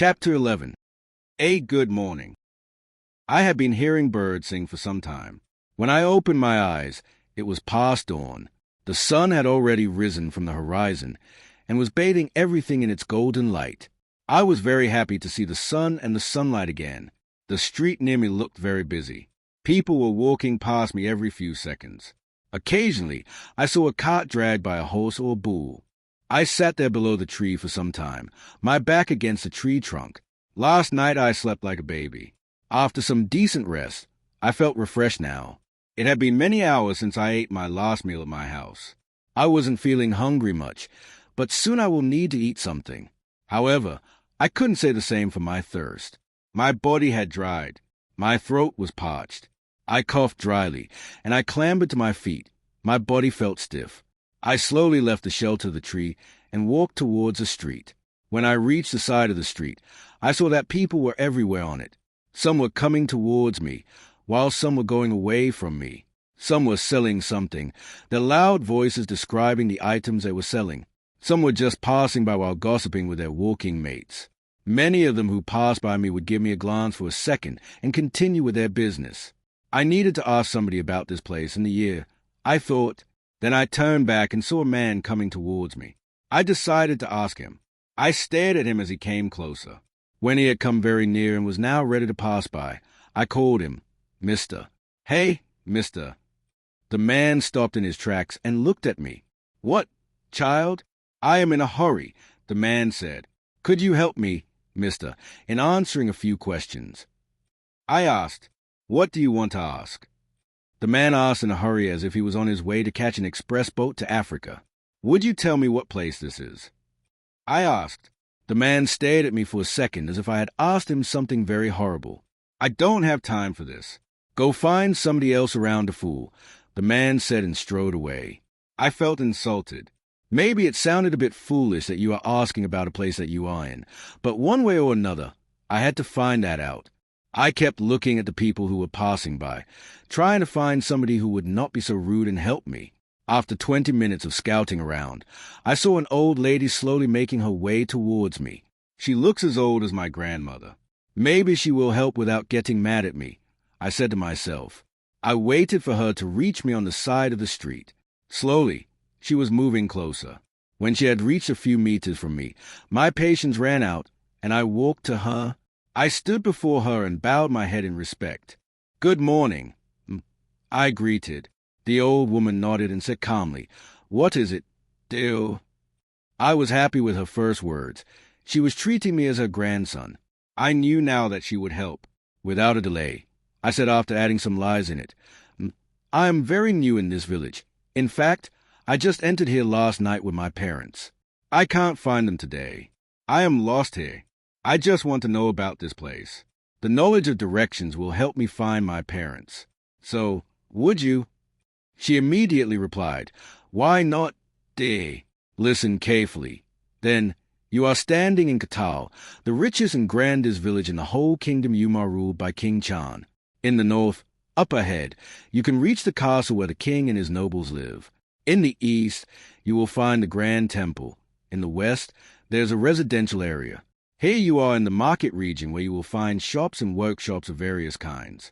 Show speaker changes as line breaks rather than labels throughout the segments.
Chapter 11. A Good Morning. I had been hearing birds sing for some time. When I opened my eyes, it was past dawn. The sun had already risen from the horizon and was bathing everything in its golden light. I was very happy to see the sun and the sunlight again. The street near me looked very busy. People were walking past me every few seconds. Occasionally, I saw a cart dragged by a horse or a bull. I sat there below the tree for some time, my back against the tree trunk. Last night I slept like a baby. After some decent rest, I felt refreshed now. It had been many hours since I ate my last meal at my house. I wasn't feeling hungry much, but soon I will need to eat something. However, I couldn't say the same for my thirst. My body had dried. My throat was parched. I coughed dryly, and I clambered to my feet. My body felt stiff. I slowly left the shelter of the tree and walked towards the street. When I reached the side of the street, I saw that people were everywhere on it. Some were coming towards me, while some were going away from me. Some were selling something, their loud voices describing the items they were selling. Some were just passing by while gossiping with their walking mates. Many of them who passed by me would give me a glance for a second and continue with their business. I needed to ask somebody about this place and the year, I thought. Then I turned back and saw a man coming towards me. I decided to ask him. I stared at him as he came closer. When he had come very near and was now ready to pass by, I called him, Mister. Hey, Mister. The man stopped in his tracks and looked at me. What, child? I am in a hurry, the man said. Could you help me, Mister, in answering a few questions? I asked, What do you want to ask? The man asked in a hurry as if he was on his way to catch an express boat to Africa. Would you tell me what place this is? I asked. The man stared at me for a second as if I had asked him something very horrible. I don't have time for this. Go find somebody else around to fool, the man said and strode away. I felt insulted. Maybe it sounded a bit foolish that you are asking about a place that you are in, but one way or another, I had to find that out. I kept looking at the people who were passing by, trying to find somebody who would not be so rude and help me. After 20 minutes of scouting around, I saw an old lady slowly making her way towards me. She looks as old as my grandmother. Maybe she will help without getting mad at me, I said to myself. I waited for her to reach me on the side of the street. Slowly, she was moving closer. When she had reached a few meters from me, my patience ran out, and I walked to her. I stood before her and bowed my head in respect. Good morning, I greeted. The old woman nodded and said calmly, What is it, dear? I was happy with her first words. She was treating me as her grandson. I knew now that she would help. Without a delay, I said after adding some lies in it, I am very new in this village. In fact, I just entered here last night with my parents. I can't find them today. I am lost here. I just want to know about this place. The knowledge of directions will help me find my parents. So, would you? She immediately replied, Why not, dear? Listen carefully. Then, you are standing in Katal, the richest and grandest village in the whole kingdom Yuma ruled by King Chan. In the north, up ahead, you can reach the castle where the king and his nobles live. In the east, you will find the grand temple. In the west, there's a residential area. Here you are in the market region where you will find shops and workshops of various kinds.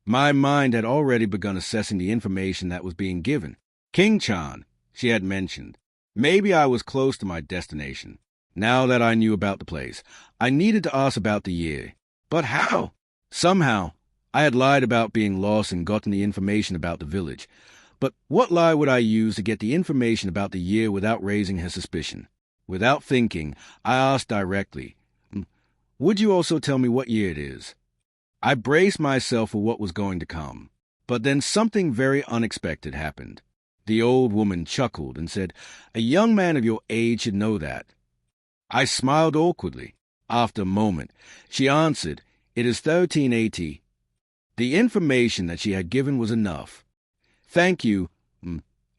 My mind had already begun assessing the information that was being given. King Chan, she had mentioned. Maybe I was close to my destination. Now that I knew about the place, I needed to ask about the year. But how? Somehow, I had lied about being lost and gotten the information about the village. But what lie would I use to get the information about the year without raising her suspicion? Without thinking, I asked directly, Would you also tell me what year it is? I braced myself for what was going to come. But then something very unexpected happened. The old woman chuckled and said, A young man of your age should know that. I smiled awkwardly. After a moment, she answered, It is 1380. The information that she had given was enough. Thank you,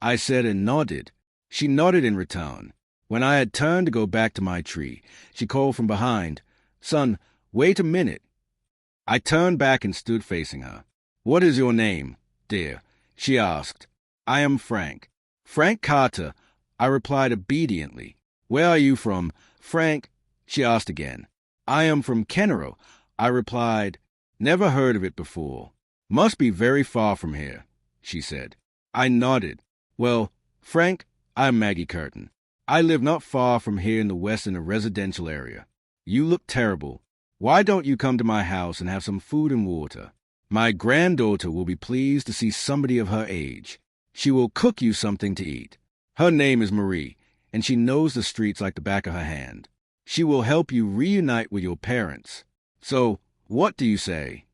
I said and nodded. She nodded in return. When I had turned to go back to my tree, she called from behind, Son, wait a minute. I turned back and stood facing her. What is your name, dear? She asked. I am Frank. Frank Carter, I replied obediently. Where are you from, Frank? She asked again. I am from Kenero, I replied. Never heard of it before. Must be very far from here, she said. I nodded. Well, Frank, I'm Maggie Curtin. I live not far from here in the west in a residential area. You look terrible. Why don't you come to my house and have some food and water? My granddaughter will be pleased to see somebody of her age. She will cook you something to eat. Her name is Marie, and she knows the streets like the back of her hand. She will help you reunite with your parents. So, what do you say?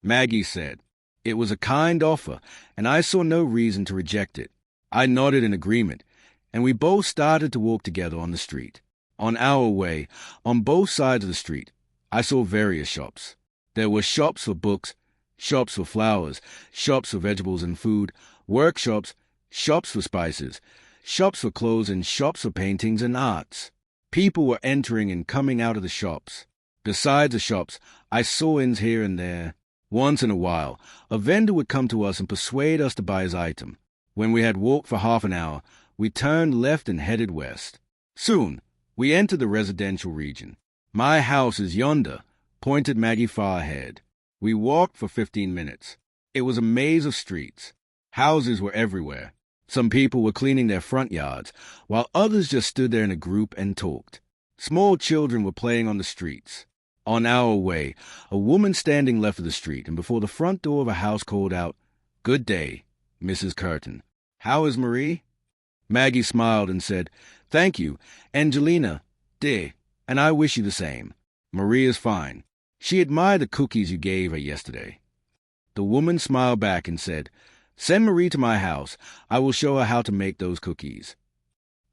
Maggie said. It was a kind offer, and I saw no reason to reject it. I nodded in agreement, and we both started to walk together on the street. On our way, on both sides of the street, I saw various shops. There were shops for books, shops for flowers, shops for vegetables and food, workshops, shops for spices, shops for clothes, and shops for paintings and arts. People were entering and coming out of the shops. Besides the shops, I saw inns here and there. Once in a while, a vendor would come to us and persuade us to buy his item. When we had walked for half an hour, we turned left and headed west. Soon, we entered the residential region. My house is yonder, pointed Maggie far ahead. We walked for 15 minutes. It was a maze of streets. Houses were everywhere. Some people were cleaning their front yards, while others just stood there in a group and talked. Small children were playing on the streets. On our way, a woman standing left of the street and before the front door of a house called out, "Good day, Mrs. Curtin. How is Marie?" Maggie smiled and said, "Thank you, Angelina, dear, and I wish you the same. Marie is fine. She admired the cookies you gave her yesterday." The woman smiled back and said, "Send Marie to my house. I will show her how to make those cookies."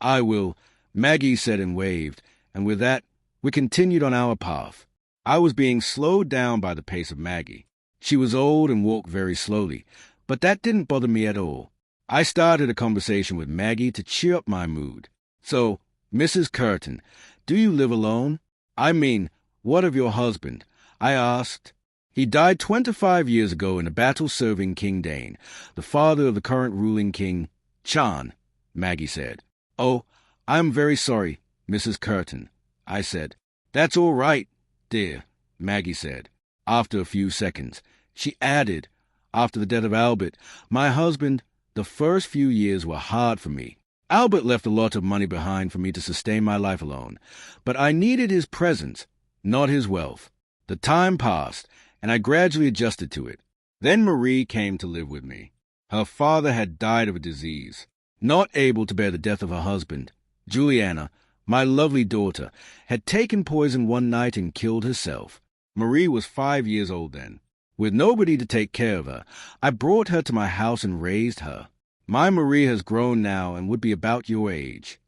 "I will," Maggie said and waved, and with that, we continued on our path. I was being slowed down by the pace of Maggie. She was old and walked very slowly, but that didn't bother me at all. I started a conversation with Maggie to cheer up my mood. "So, Mrs. Curtin, do you live alone? I mean, what of your husband?" I asked. "He died 25 years ago in a battle serving King Dane, the father of the current ruling king, Chan," Maggie said. "Oh, I'm very sorry, Mrs. Curtin," I said. "That's all right, dear," Maggie said. After a few seconds, she added, "After the death of Albert, my husband, the first few years were hard for me. Albert left a lot of money behind for me to sustain my life alone, but I needed his presence, not his wealth. The time passed, and I gradually adjusted to it. Then Marie came to live with me. Her father had died of a disease. Not able to bear the death of her husband, Juliana, my lovely daughter, had taken poison one night and killed herself. Marie was 5 years old then. With nobody to take care of her, I brought her to my house and raised her. My Marie has grown now and would be about your age."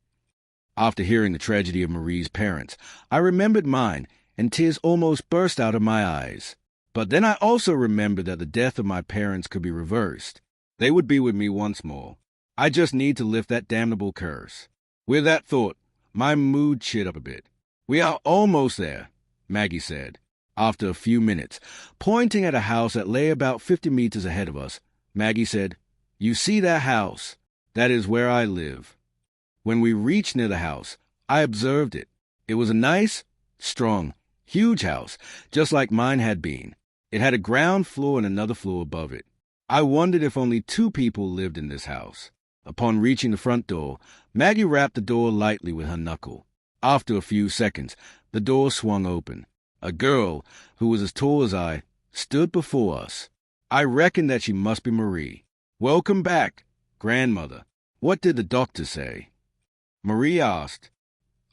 After hearing the tragedy of Marie's parents, I remembered mine, and tears almost burst out of my eyes. But then I also remembered that the death of my parents could be reversed. They would be with me once more. I just need to lift that damnable curse. With that thought, my mood cheered up a bit. "We are almost there," Maggie said. After a few minutes, pointing at a house that lay about 50 meters ahead of us, Maggie said, "You see that house? That is where I live." When we reached near the house, I observed it. It was a nice, strong, huge house, just like mine had been. It had a ground floor and another floor above it. I wondered if only 2 people lived in this house. Upon reaching the front door, Maggie rapped the door lightly with her knuckle. After a few seconds, the door swung open. A girl, who was as tall as I, stood before us. I reckoned that she must be Marie. "Welcome back, grandmother. What did the doctor say?" Marie asked.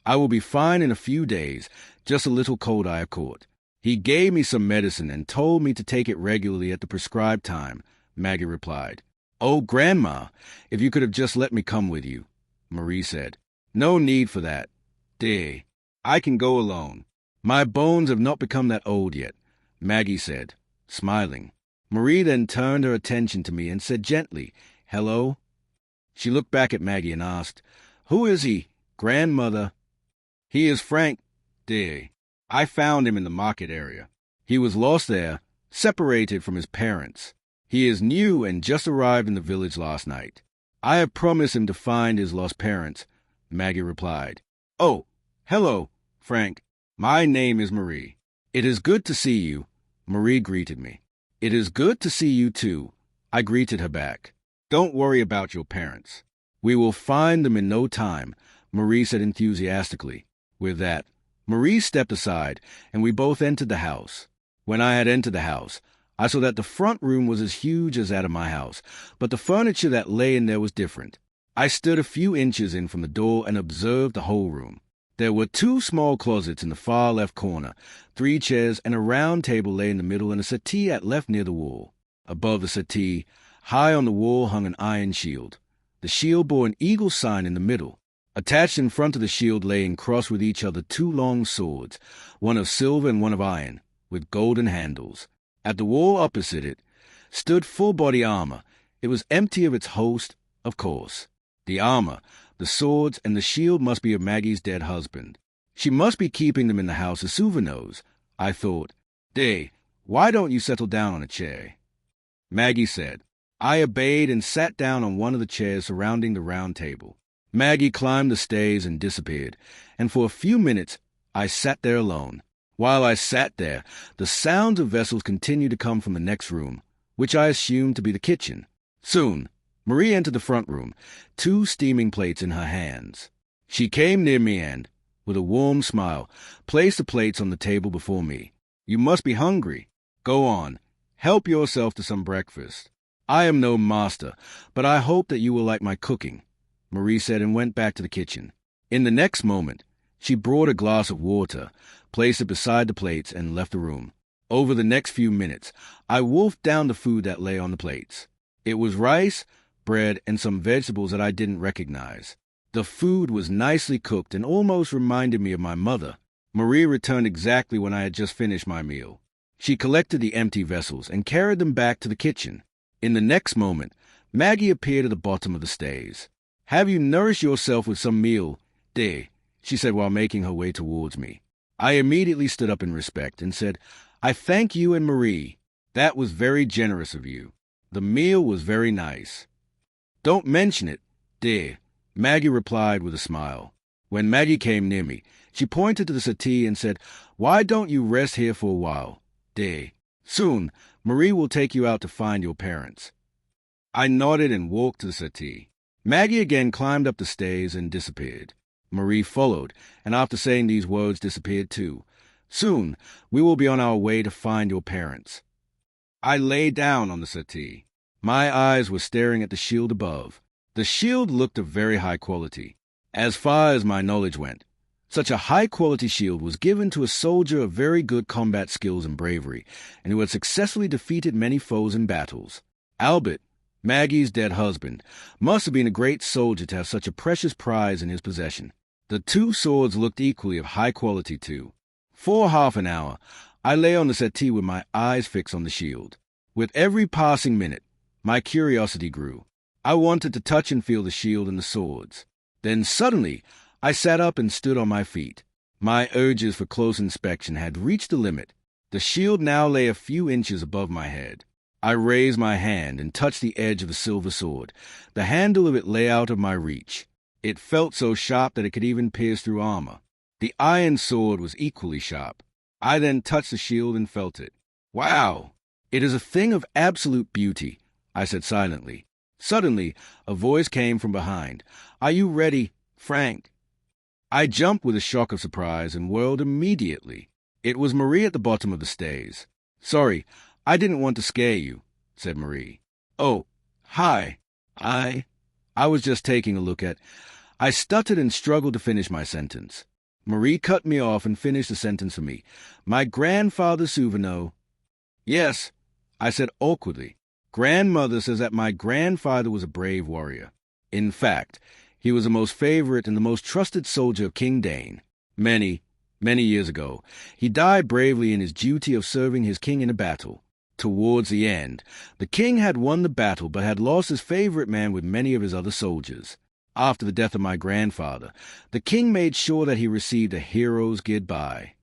"I will be fine in a few days, just a little cold I have caught. He gave me some medicine and told me to take it regularly at the prescribed time," Maggie replied. "Oh, Grandma, if you could have just let me come with you," Marie said. "No need for that, dear. I can go alone. My bones have not become that old yet," Maggie said, smiling. Marie then turned her attention to me and said gently, "Hello?" She looked back at Maggie and asked, "Who is he, grandmother?" "He is Frank, dear. I found him in the market area. He was lost there, separated from his parents. He is new and just arrived in the village last night. I have promised him to find his lost parents," Maggie replied. "Oh, hello, Frank. My name is Marie. It is good to see you, Marie greeted me. It is good to see you too, I greeted her back. Don't worry about your parents. We will find them in no time, Marie said enthusiastically. With that, Marie stepped aside, and we both entered the house. When I had entered the house, I saw that the front room was as huge as that of my house, but the furniture that lay in there was different. I stood a few inches in from the door and observed the whole room. There were 2 small closets in the far left corner, 3 chairs, and a round table lay in the middle, and a settee at left near the wall. Above the settee, high on the wall, hung an iron shield. The shield bore an eagle sign in the middle. Attached in front of the shield lay and crossed with each other 2 long swords, one of silver and one of iron, with golden handles. At the wall opposite it stood full-body armor. It was empty of its host, of course. The armor, the swords, and the shield must be of Maggie's dead husband. She must be keeping them in the house as souvenirs, I thought. Day, why don't you settle down on a chair? Maggie said. I obeyed and sat down on one of the chairs surrounding the round table. Maggie climbed the stairs and disappeared, and for a few minutes I sat there alone. While I sat there, the sounds of vessels continued to come from the next room, which I assumed to be the kitchen. Soon, Marie entered the front room, 2 steaming plates in her hands. She came near me and, with a warm smile, placed the plates on the table before me. You must be hungry. Go on, help yourself to some breakfast. I am no master, but I hope that you will like my cooking, Marie said, and went back to the kitchen. In the next moment, she brought a glass of water, placed it beside the plates, and left the room. Over the next few minutes, I wolfed down the food that lay on the plates. It was rice, bread, and some vegetables that I didn't recognize. The food was nicely cooked and almost reminded me of my mother. Marie returned exactly when I had just finished my meal. She collected the empty vessels and carried them back to the kitchen. In the next moment, Maggie appeared at the bottom of the stairs. Have you nourished yourself with some meal, dear? She said while making her way towards me. I immediately stood up in respect and said, I thank you and Marie. That was very generous of you. The meal was very nice. Don't mention it, dear, Maggie replied with a smile. When Maggie came near me, she pointed to the settee and said, Why don't you rest here for a while, dear? Soon, Marie will take you out to find your parents. I nodded and walked to the settee. Maggie again climbed up the stairs and disappeared. Marie followed, and after saying these words disappeared too. Soon, we will be on our way to find your parents. I lay down on the settee. My eyes were staring at the shield above. The shield looked of very high quality, as far as my knowledge went. Such a high-quality shield was given to a soldier of very good combat skills and bravery, and who had successfully defeated many foes in battles. Albert, Maggie's dead husband, must have been a great soldier to have such a precious prize in his possession. The 2 swords looked equally of high quality too. For half an hour, I lay on the settee with my eyes fixed on the shield. With every passing minute, my curiosity grew. I wanted to touch and feel the shield and the swords. Then suddenly, I sat up and stood on my feet. My urges for close inspection had reached the limit. The shield now lay a few inches above my head. I raised my hand and touched the edge of the silver sword. The handle of it lay out of my reach. It felt so sharp that it could even pierce through armor. The iron sword was equally sharp. I then touched the shield and felt it. Wow! It is a thing of absolute beauty, I said silently. Suddenly, a voice came from behind. Are you ready, Frank? I jumped with a shock of surprise and whirled immediately. It was Marie at the bottom of the stairs. Sorry, I didn't want to scare you, said Marie. Oh, hi. I was just taking a look at... I stuttered and struggled to finish my sentence. Marie cut me off and finished the sentence for me. My grandfather's souvenir. Yes, I said awkwardly. Grandmother says that my grandfather was a brave warrior. In fact, he was the most favorite and the most trusted soldier of King Dane. Many years ago, he died bravely in his duty of serving his king in a battle. Towards the end, the king had won the battle but had lost his favorite man with many of his other soldiers. After the death of my grandfather, the king made sure that he received a hero's goodbye.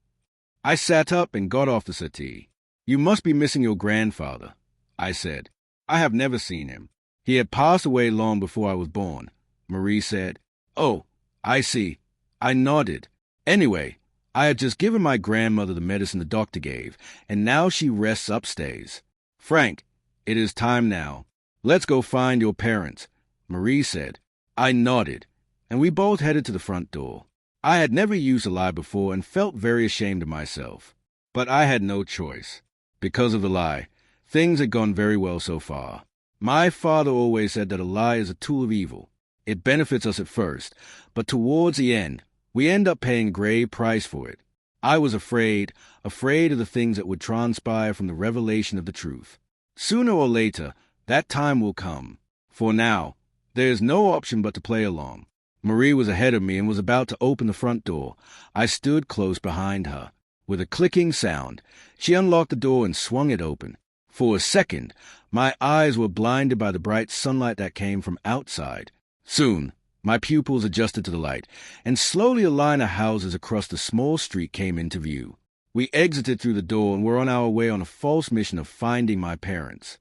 I sat up and got off the settee. You must be missing your grandfather, I said. I have never seen him. He had passed away long before I was born, Marie said. Oh, I see. I nodded. Anyway, I had just given my grandmother the medicine the doctor gave, and now she rests upstairs. Frank, it is time now. Let's go find your parents, Marie said. I nodded, and we both headed to the front door. I had never used a lie before and felt very ashamed of myself. But I had no choice. Because of the lie, things had gone very well so far. My father always said that a lie is a tool of evil. It benefits us at first, but towards the end, we end up paying a grave price for it. I was afraid of the things that would transpire from the revelation of the truth. Sooner or later, that time will come. For now, there is no option but to play along. Marie was ahead of me and was about to open the front door. I stood close behind her. With a clicking sound, she unlocked the door and swung it open. For a second, my eyes were blinded by the bright sunlight that came from outside. Soon, my pupils adjusted to the light, and slowly a line of houses across the small street came into view. We exited through the door and were on our way on a false mission of finding my parents.